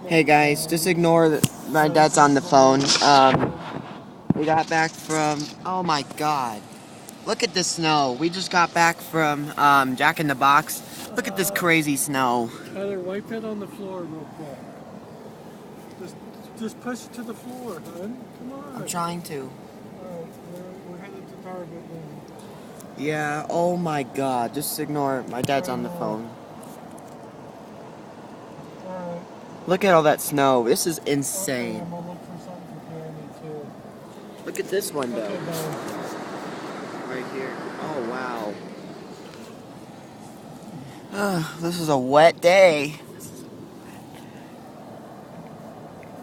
Hey guys, just ignore that my dad's on the phone. We got back from, oh my god. Look at the snow. We just got back from Jack in the Box. Look at this crazy snow. Tyler, wipe it on the floor real quick. Just push it to the floor, hon. Come on. I'm trying to. Alright, we're headed to Target now. Yeah, oh my god. Just ignore it. My dad's on the phone. Alright. Look at all that snow. This is Okay, insane. I'm gonna look for something for Candy too. Look at this one Okay, though. bye. Right here. Oh wow. This is a wet day.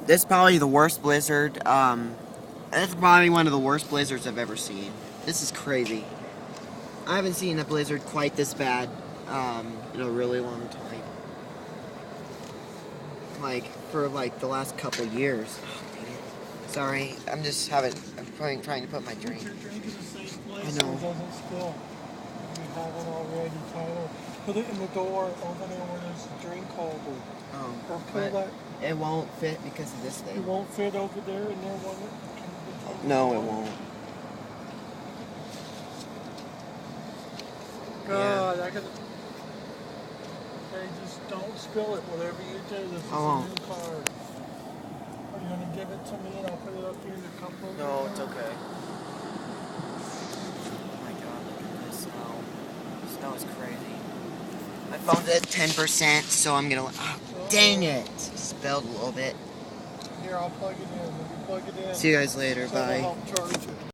This is probably the worst blizzard. That's probably one of the worst blizzards I've ever seen. This is crazy. I haven't seen a blizzard quite this bad in a really long time. Like for like the last couple years. Oh, dang it. Sorry, I'm trying to put my drink. Put your drink in the same place I so know. it doesn't spill. If you haven't already, Tyler, put it in the door over there where there's a drink holder. Oh, Or pull but that. it won't fit because of this It thing. won't fit over there and there won't. No, it won't. God, I gotta. Hey, just don't spill it. Whatever you do, this is I a won't. new card. Are you gonna give it to me and I'll put it up here in the cup over No, there? it's okay. Oh my god, look at this snow. The snow is crazy. My phone's at 10%, so I'm gonna. Oh, dang it! Spilled a little bit. Here, I'll plug it in. When you plug it in, See you guys later. so it'll Bye. help charge it.